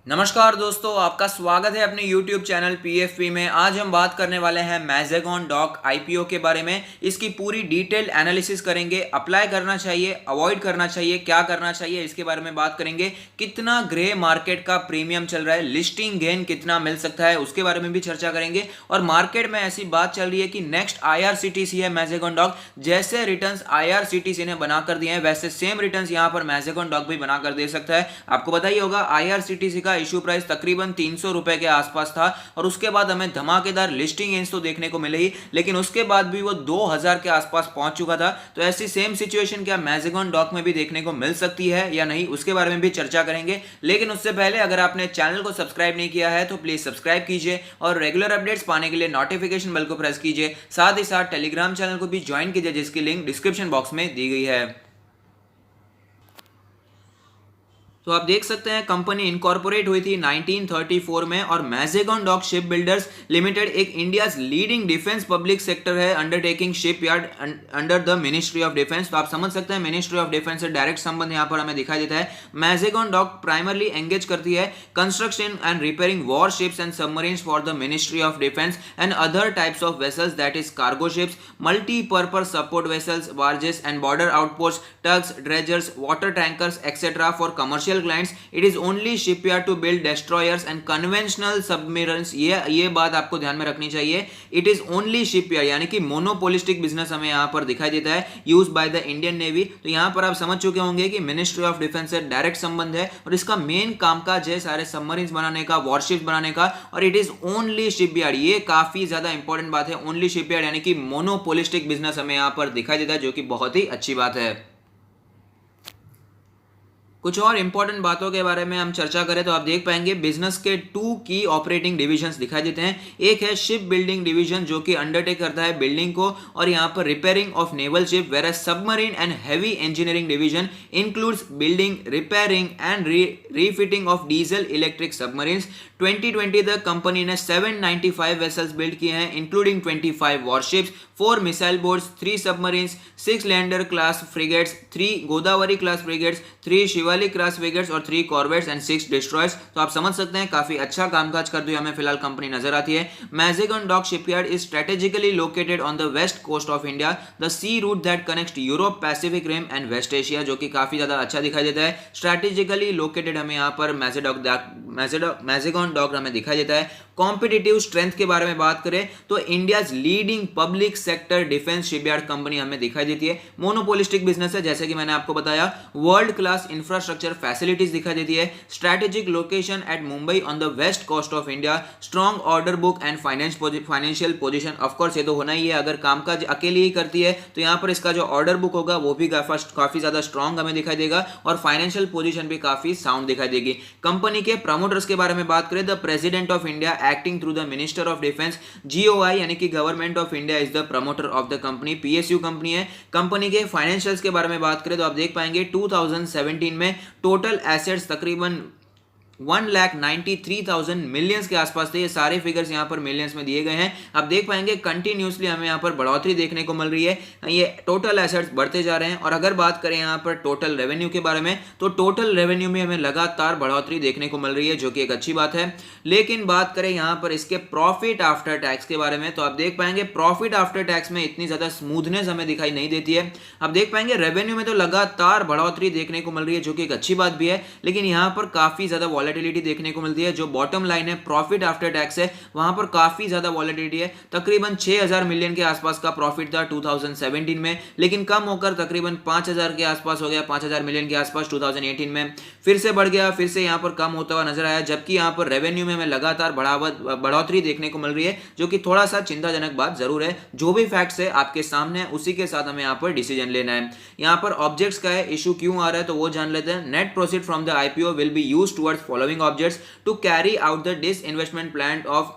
नमस्कार दोस्तों, आपका स्वागत है अपने YouTube चैनल PFP में। आज हम बात करने वाले हैं मैज़ेगॉन डॉक IPO के बारे में। इसकी पूरी डिटेल एनालिसिस करेंगे। अप्लाई करना चाहिए, अवॉइड करना चाहिए, क्या करना चाहिए, इसके बारे में बात करेंगे। कितना ग्रे मार्केट का प्रीमियम चल रहा है, लिस्टिंग गेन कितना मिल सकता है, उसके बारे में भी चर्चा करेंगे। और मार्केट में ऐसी बात चल रही है कि नेक्स्ट IRCTC है मैज़ेगॉन डॉक। जैसे रिटर्न्स IRCTC ने बनाकर दिए हैं वैसे सेम रिटर्न्स यहाँ पर मैज़ेगॉन डॉक भी बनाकर दे सकता है। आपको पता ही होगा IRCTC का इशू प्राइस तकरीबन 300 रुपए के आसपास था और उसके बाद हमें धमाकेदार लिस्टिंग गेन्स तो देखने को मिले ही, लेकिन उसके बाद भी वो 2000 के आसपास पहुंच चुका था। तो ऐसी सेम सिचुएशन क्या मैज़ेगॉन डॉक में भी देखने को मिल सकती है या नहीं, उसके बारे में भी चर्चा करेंगे। लेकिन उससे पहले अगर आपने चैनल को सब्सक्राइब नहीं किया है तो प्लीज सब्सक्राइब कीजिए और रेगुलर अपडेट्स पाने के लिए नोटिफिकेशन बेल को प्रेस कीजिए। साथ ही साथ टेलीग्राम चैनल को भी ज्वाइन कीजिए जिसकी लिंक डिस्क्रिप्शन बॉक्स में दी गई है। तो आप देख सकते हैं कंपनी इनकॉर्पोरेट हुई थी 1934 में और Mazagon dock ship builders limited एक India's leading defence public sector है undertaking ship yard under the ministry of defence. तो आप समझ सकते हैं मिनिस्ट्री ऑफ डिफेंस से डायरेक्ट संबंध यहाँ पर हमें दिखाई देता है। मैज़ेगॉन डॉक प्राइमरली एंगेज करती है construction and repairing war ships and submarines for the ministry of defence and other types of vessels that is cargo ships, multipurpose support vessels, barges and border outpost, tugs, dredgers, water tankers etcetera for commercial clients. It is only shipyard to build destroyers and conventional submarines. ये बात आपको ध्यान में रखनी चाहिए। It is only shipyard यानी कि monopolistic business हमें यहाँ पर दिखाई देता है use by the Indian navy. तो यहाँ पर आप समझ चुके होंगे कि मिनिस्ट्री ऑफ डिफेंस से डायरेक्ट संबंध है और इसका मेन कामकाज है सारे सबमरीन्स बनाने का, वॉरशिप्स बनाने का। और इट इज ओनली शिपयार्ड, ये काफी ज्यादा इंपॉर्टेंट बात है। ओनली शिपयार्ड यानी कि मोनोपोलिस्टिक बिजनेस हमें यहाँ पर दिखाई देता है, जो कि बहुत ही अच्छी बात है। कुछ और इंपॉर्टेंट बातों के बारे में हम चर्चा करें तो आप देख पाएंगे बिजनेस के 2 की ऑपरेटिंग डिविजन्स दिखाई देते हैं। एक है शिप बिल्डिंग डिवीजन जो कि अंडरटेक करता है बिल्डिंग को और यहाँ पर repairing of naval ship, where submarine and heavy engineering division includes building, repairing and refitting of diesel electric submarines. 2020 तक कंपनी ने 795 वेसल्स बिल्ड किए हैं including 25 warships, 4 missile boats, 3 submarines, 6 Leander class frigates, 3 Godavari class frigates, 3 Shivalik class frigates और 3 corvettes and 6 destroyers. तो आप समझ सकते हैं काफी अच्छा कामकाज करती हुई हमें फिलहाल कंपनी नजर आती है। Mazagon dock shipyard is strategically located on the west coast of India, the sea route that connects Europe, Pacific rim and west Asia, जो कि काफी ज्यादा अच्छा दिखाई देता है। स्ट्रेटेजिकली लोकेटेड हमें यहाँ पर मैज़ेगॉन डॉक हमें दिखाई देता है। कॉम्पिटिटिव स्ट्रेंथ के बारे में बात करें तो India's leading public sector defence shipyard company हमें दिखाई देती है। मोनोपोलिस्टिक बिजनेस है जैसे कि मैंने आपको बताया। वर्ल्ड क्लास इंफ्रास्ट्रक्चर फैसिलिटीज दिखाई देती है। Strategic location at Mumbai on the west coast of India, strong order book and financial position. Of course ये तो होना ही है, अगर कामकाज अकेले ही करती है तो यहाँ पर इसका जो ऑर्डर बुक होगा वो भी काफी ज्यादा स्ट्रॉन्ग हमें दिखाई देगा और फाइनेंशियल पोजीशन भी काफी साउंड दिखाई देगी। कंपनी के प्रमोटर्स के बारे में बात करें, the president of India acting through the Minister of Defense, GOI यानी कि government of India is the promoter of the company. PSU company है। कंपनी के फाइनेंशियल्स के बारे में बात करें तो आप देख पाएंगे 2017 में टोटल एसेट्स तकरीबन 1,93,000 मिलियंस के आसपास थे। ये सारे फिगर्स यहाँ पर मिलियंस में दिए गए हैं। आप देख पाएंगे कंटिन्यूसली हमें यहाँ पर बढ़ोतरी देखने को मिल रही है। ये टोटल एसेट्स बढ़ते जा रहे हैं। और अगर बात करें यहाँ पर टोटल रेवेन्यू के बारे में तो टोटल रेवेन्यू में हमें लगातार बढ़ोतरी देखने को मिल रही है, जो कि एक अच्छी बात है। लेकिन बात करें यहाँ पर इसके प्रॉफिट आफ्टर टैक्स के बारे में तो आप देख पाएंगे प्रॉफिट आफ्टर टैक्स में इतनी ज्यादा स्मूथनेस हमें दिखाई नहीं देती है। आप देख पाएंगे रेवेन्यू में तो लगातार बढ़ोतरी देखने को मिल रही है, जो कि एक अच्छी बात भी है, लेकिन यहाँ पर काफी ज्यादा वॉलेटिलिटी देखने को मिलती है। जो बॉटम लाइन है प्रॉफिट आफ्टर टैक्स है वहां पर काफी ज्यादा वॉलेटिलिटी है। तकरीबन 6000 मिलियन के आसपास का प्रॉफिट था 2017 में, लेकिन कम होकर तकरीबन 5000 के आसपास हो गया, 5000 मिलियन के आसपास 2018 में फिर से बढ़ गया, फिर से यहां पर कम होता हुआ नजर आया। जबकि यहां पर रेवेन्यू में हमें लगातार बढ़ोतरी देखने को मिल रही है, जो कि थोड़ा सा चिंताजनक बात जरूर है। जो भी फैक्ट्स है आपके सामने है उसी के साथ हमें यहाँ पर डिसीजन लेना है। यहाँ पर ऑब्जेक्ट्स का है इशू क्यों आ रहा है तो वो जान लेते हैं। Net proceed from the IPO will be used towards following objects to carry out the disinvestment plan of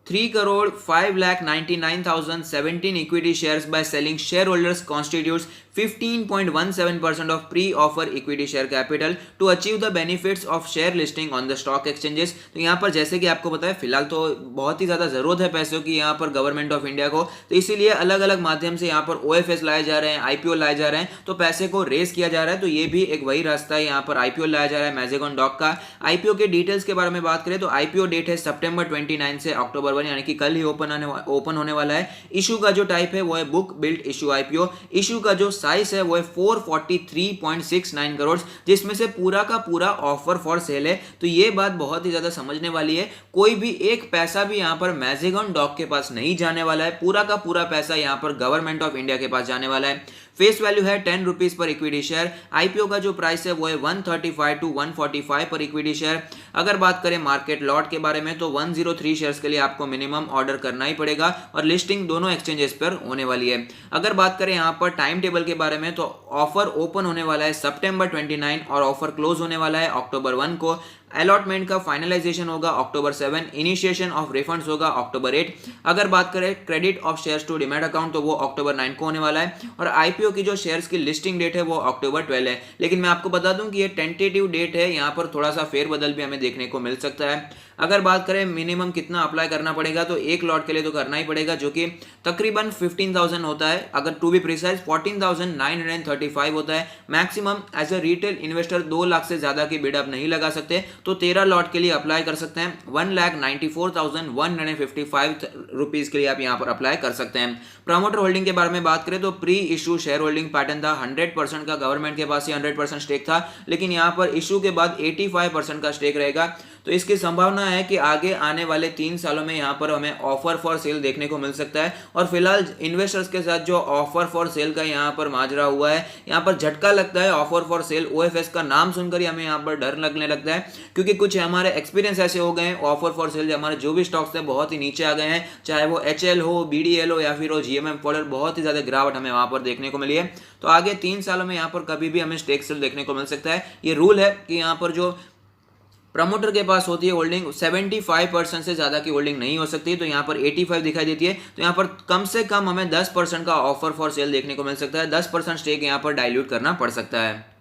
3,5,99,017 equity shares by selling shareholders constitutes 15.17% of pre offer equity share capital to achieve the benefits of share listing on the stock exchanges. तो यहाँ पर जैसे कि आपको पता है फिलहाल तो बहुत ही ज़्यादा ज़रूरत है पैसों की यहाँ पर गवर्नमेंट ऑफ इंडिया को, तो इसीलिए अलग अलग माध्यम से यहाँ पर OFS लाए जा रहे हैं, IPO लाए जा रहे हैं, तो पैसे को रेस किया जा रहा है। तो ये भी एक वही रास्ता है, यहाँ पर IPO लाया जा रहा है मैजेगॉन डॉक का। IPO के डिटेल्स के बारे में बात करें तो IPO डेट है सितंबर 29 से अक्टूबर 1, यानी कि कल ही ओपन होने वाला है। इशू का जो टाइप है वो है book build issue IPO। Issue का जो साइज है वो है 443.69 करोड़, जिसमें से पूरा का पूरा ऑफर फॉर सेल है। तो ये बात बहुत ही ज्यादा समझने वाली है, कोई भी एक पैसा भी यहाँ पर मैजेगॉन डॉक के पास नहीं जाने वाला है, पूरा का पूरा पैसा यहाँ पर गवर्नमेंट ऑफ इंडिया के पास जाने वाला है। फेस वैल्यू है 10 rupees per equity share. IPO का जो प्राइस है वो है 135 to 145 पर इक्विटी शेयर। अगर बात करें मार्केट लॉट के बारे में तो 103 शेयर्स के लिए आपको मिनिमम ऑर्डर करना ही पड़ेगा और लिस्टिंग दोनों एक्सचेंजेस पर होने वाली है। अगर बात करें यहाँ पर टाइम टेबल के बारे में तो ऑफर ओपन होने वाला है सितंबर 29 और ऑफर क्लोज होने वाला है अक्टूबर 1 को। अलॉटमेंट का फाइनलाइजेशन होगा अक्टूबर 7, इनिशिएशन ऑफ रिफंड्स होगा अक्टूबर 8। अगर बात करें credit of shares to demat account तो वो अक्टूबर 9 को होने वाला है और IPO की जो शेयर्स की लिस्टिंग डेट है वो अक्टूबर 12 है। लेकिन मैं आपको बता दूं कि ये टेंटेटिव डेट है, यहाँ पर थोड़ा सा फेरबदल भी हमें देखने को मिल सकता है। अगर बात करें मिनिमम कितना अप्लाई करना पड़ेगा तो एक लॉट के लिए तो करना ही पड़ेगा, जो कि तकरीबन 15,000 होता है, अगर टू बी प्रिसाइज 14,935 होता है। Maximum as a retail investor 2 lakh से ज्यादा की बिड आप नहीं लगा सकते, तो 13 लॉट के लिए अप्लाई कर सकते हैं। 1,94,155 रुपीज के लिए आप यहाँ पर अप्लाई कर सकते हैं। प्रमोटर होल्डिंग के बारे में बात करें तो pre issue share holding pattern था, 100% का गवर्नमेंट के पास ही 100% स्टेक था, लेकिन यहाँ पर इशू के बाद 85% का स्टेक रहेगा। तो इसकी संभावना है कि आगे आने वाले 3 सालों में यहाँ पर हमें ऑफर फॉर सेल देखने को मिल सकता है। और फिलहाल इन्वेस्टर्स के साथ जो ऑफर फॉर सेल का यहाँ पर माजरा हुआ है, यहाँ पर झटका लगता है। ऑफर फॉर सेल OFS का नाम सुनकर ही हमें यहाँ पर डर लगने लगता है, क्योंकि कुछ हमारे एक्सपीरियंस ऐसे हो गए हैं, ऑफर फॉर सेल हमारे जो भी स्टॉक्स थे बहुत ही नीचे आ गए हैं, चाहे वो HL हो, BDL हो या फिर वो GMM फॉलोअर, बहुत ही ज्यादा गिरावट हमें वहां पर देखने को मिली है। तो आगे 3 सालों में यहाँ पर कभी भी हमें स्टेक सेल देखने को मिल सकता है। ये रूल है कि यहाँ पर जो प्रमोटर के पास होती है होल्डिंग 75% से ज्यादा की होल्डिंग नहीं हो सकती, तो यहाँ पर 85 दिखाई देती है। तो यहाँ पर कम से कम हमें 10% का ऑफर फॉर सेल देखने को मिल सकता है, 10% स्टेक यहाँ पर डाइल्यूट करना पड़ सकता है।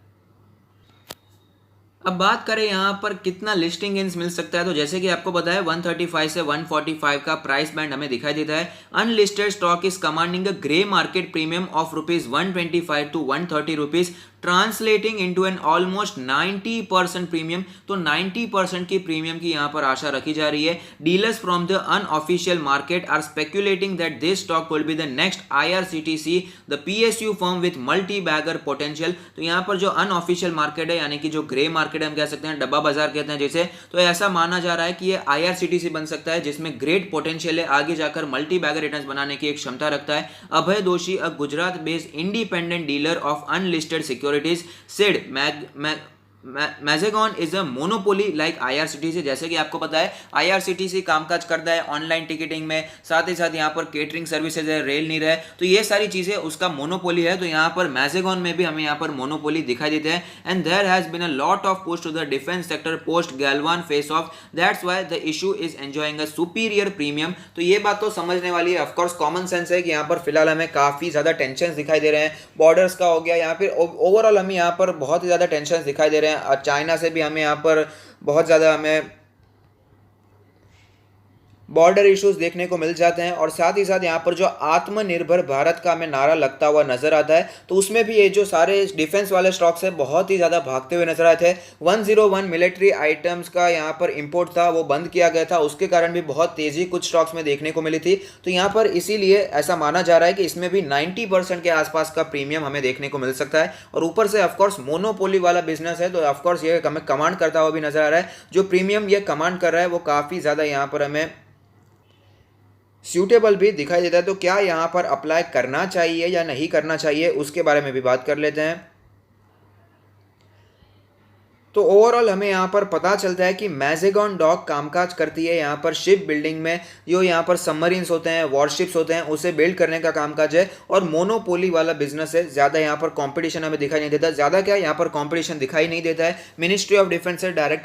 अब बात करें यहाँ पर कितना लिस्टिंग गेन्स मिल सकता है, तो जैसे कि आपको पता है 135 से 145 का प्राइस बैंड हमें दिखाई देता है। Unlisted stock is commanding a grey market premium of ₹125 to 130 rupees, translating into an almost 90% premium. तो 90% की प्रीमियम की यहाँ पर आशा रखी जा रही है। Dealers from the unofficial market are speculating that this stock will be the next IRCTC, the PSU firm with multi bagger potential. तो यहाँ पर जो अनऑफिशियल मार्केट है, यानी कि जो ग्रे मार्केट हम कह सकते हैं, डब्बा बाजार कहते हैं जैसे, तो ऐसा माना जा रहा है कि ये IRCTC बन सकता है, जिसमें ग्रेट पोटेंशियल है, आगे जाकर मल्टी बैगर रिटर्न्स बनाने की एक क्षमता रखता है। Abhay Doshi, a Gujarat based independent dealer of unlisted securities, said Mazagon is a monopoly like IRCTC। जैसे कि आपको पता है IRCTC कामकाज करता है ऑनलाइन टिकटिंग में, साथ ही साथ यहाँ पर केटरिंग सर्विसेज है, रेल नीर है, तो ये सारी चीजें उसका मोनोपोली है। तो यहाँ पर मैजेगॉन में भी हमें यहाँ पर मोनोपोली दिखाई देते हैं। And there has been a lot of push to the defence sector post Galwan face off, that's why the issue is enjoying a superior premium. तो ये बात तो समझने वाली है, ऑफकोर्स कॉमन सेंस है कि यहाँ पर फिलहाल हमें काफी ज्यादा टेंशन दिखाई दे रहे हैं। बॉर्डर्स का हो गया, यहाँ पर ओवरऑल हमें यहाँ पर बहुत ही ज्यादा टेंशन दिखाई दे रहे हैं। चाइना से भी हमें यहाँ पर बहुत ज़्यादा हमें बॉर्डर इश्यूज देखने को मिल जाते हैं। और साथ ही साथ यहाँ पर जो आत्मनिर्भर भारत का हमें नारा लगता हुआ नजर आता है, तो उसमें भी ये जो सारे डिफेंस वाले स्टॉक्स हैं बहुत ही ज़्यादा भागते हुए नजर आए थे। 101 मिलिट्री आइटम्स का यहाँ पर इंपोर्ट था, वो बंद किया गया था, उसके कारण भी बहुत तेजी कुछ स्टॉक्स में देखने को मिली थी। तो यहाँ पर इसीलिए ऐसा माना जा रहा है कि इसमें भी 90% के आसपास का प्रीमियम हमें देखने को मिल सकता है। और ऊपर से ऑफकोर्स मोनोपोली वाला बिजनेस है, तो ऑफकोर्स ये हमें कमांड करता हुआ भी नजर आ रहा है। जो प्रीमियम ये कमांड कर रहा है वो काफ़ी ज़्यादा यहाँ पर हमें सूटेबल भी दिखाई देता है। तो क्या यहाँ पर अप्लाई करना चाहिए या नहीं करना चाहिए, उसके बारे में भी बात कर लेते हैं। तो ओवरऑल हमें यहाँ पर पता चलता है कि मैजेगॉन डॉक कामकाज करती है यहाँ पर शिप बिल्डिंग में, जो यहाँ पर सबमरीन्स होते हैं, वॉरशिप्स होते हैं, उसे बिल्ड करने का कामकाज है। और मोनोपोली वाला बिजनेस है, ज़्यादा यहाँ पर कंपटीशन हमें दिखाई नहीं देता। ज़्यादा क्या यहाँ पर कंपटीशन दिखाई नहीं देता है। मिनिस्ट्री ऑफ डिफेंस से डायरेक्ट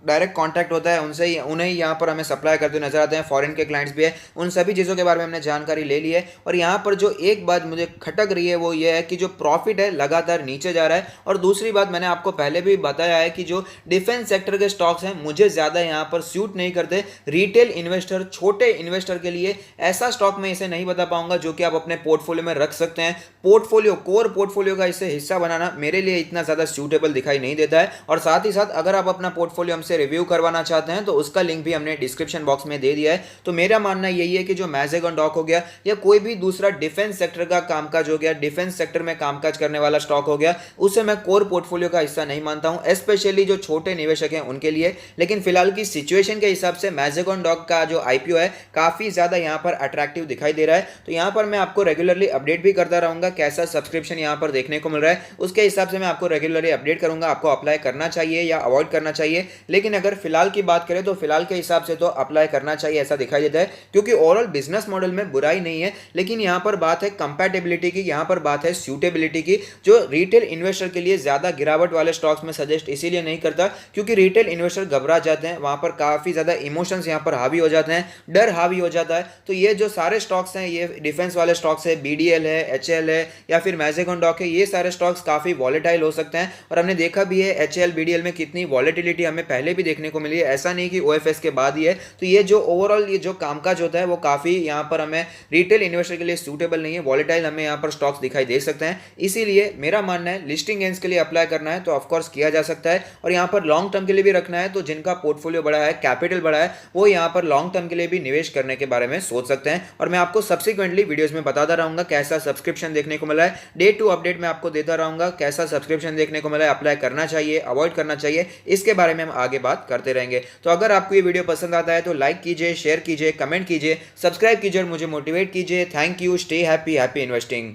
डायरेक्ट कांटेक्ट होता है उनसे ही, उन्हें ही यहाँ पर हमें सप्लाई करते नजर आते हैं, फॉरेन के क्लाइंट्स भी है। उन सभी चीज़ों के बारे में हमने जानकारी ले ली है। और यहाँ पर जो एक बात मुझे खटक रही है वो ये है कि जो प्रॉफिट है लगातार नीचे जा रहा है। और दूसरी बात मैंने आपको पहले भी बताया है कि जो डिफेंस सेक्टर के स्टॉक्स हैं मुझे ज़्यादा यहाँ पर सूट नहीं करते। रिटेल इन्वेस्टर, छोटे इन्वेस्टर के लिए ऐसा स्टॉक मैं इसे नहीं बता पाऊंगा जो कि आप अपने पोर्टफोलियो में रख सकते हैं। पोर्टफोलियो, कोर पोर्टफोलियो का इसे हिस्सा बनाना मेरे लिए इतना ज़्यादा सूटेबल दिखाई नहीं देता है। और साथ ही साथ अगर आप अपना पोर्टफोलियो हमसे रिव्यू करवाना चाहते हैं तो उसका लिंक भी हमने डिस्क्रिप्शन बॉक्स में दे दिया है। तो मेरा मानना यही है कि जो मैज़ेगन डॉक हो गया या कोई भी दूसरा डिफेंस सेक्टर का कामकाज हो गया, डिफेंस सेक्टर में कामकाज करने वाला स्टॉक हो गया, उसे मैं कोर पोर्टफोलियो का हिस्सा नहीं मानता हूं, स्पेशली जो छोटे निवेशक हैं उनके लिए। लेकिन फिलहाल की सिचुएशन के हिसाब से मैज़ेगन डॉक का जो आईपीओ है काफी ज्यादा यहां पर अट्रैक्टिव दिखाई दे रहा है। तो यहां पर मैं आपको रेगुलरली अपडेट भी करता रहूंगा कैसा सब्सक्रिप्शन यहां पर देखने को मिल रहा है, उसके हिसाब से मैं आपको रेगुलरली अपडेट करूंगा आपको अप्लाई करना चाहिए या अवॉइड करना चाहिए। लेकिन अगर फिलहाल की बात करें तो फिलहाल के हिसाब से तो अप्लाई करना चाहिए ऐसा दिखाई देता है, क्योंकि ओवरऑल बिजनेस मॉडल में बुराई नहीं है। लेकिन यहां पर बात है कंपैटिबिलिटी की, यहां पर बात है सूटेबिलिटी की, जो रिटेल इन्वेस्टर के लिए ज्यादा गिरावट वाले स्टॉक्स में सजेस्ट इसीलिए नहीं करता क्योंकि रिटेल इन्वेस्टर घबरा जाते हैं, वहां पर काफी ज्यादा इमोशंस यहां पर हावी हो जाते हैं, डर हावी हो जाता है। तो ये जो सारे स्टॉक्स हैं, ये डिफेंस वाले स्टॉक्स है, बीडीएल है, एचएल है या फिर मैज़ेगन डॉक है, ये सारे स्टॉक्स काफी वॉलेटाइल हो सकते हैं। और हमने देखा भी है एचएल बीडीएल में कितनी वॉलेटिलिटी हमें पहले भी देखने को मिली है, ऐसा नहीं कि ओएफएस के बाद ही है। तो ये जो ओवरऑल ये जो कामकाज होता है वो काफी यहाँ पर हमें रिटेल इन्वेस्टर के लिए सूटेबल नहीं है, वॉलेटाइल हमें यहाँ पर स्टॉक्स दिखाई दे सकते हैं। इसीलिए मेरा मानना है लिस्टिंग गेन्स के लिए अप्लाई करना है तो ऑफकोर्स किया जा सकता है, और यहाँ पर लॉन्ग टर्म के लिए भी रखना है तो जिनका पोर्टफोलियो बड़ा है, कैपिटल बड़ा है, वो यहाँ पर लॉन्ग टर्म के लिए भी निवेश करने के बारे में सोच सकते हैं। और मैं आपको सब्सिक्वेंटली वीडियोस में बताता रहूंगा कैसा सब्सक्रिप्शन देखने को मिला है, डे टू अपडेट मैं आपको देता रहूंगा कैसा सब्सक्रिप्शन देखने को मिला है, अप्लाई करना चाहिए, अवॉइड करना चाहिए, इसके बारे में हम आगे बात करते रहेंगे। तो अगर आपको ये वीडियो पसंद आता है तो लाइक कीजिए, शेयर कीजिए, कमेंट कीजिए, सब्सक्राइब कीजिए और मुझे मोटिवेट कीजिए। Thank you, stay happy, happy investing.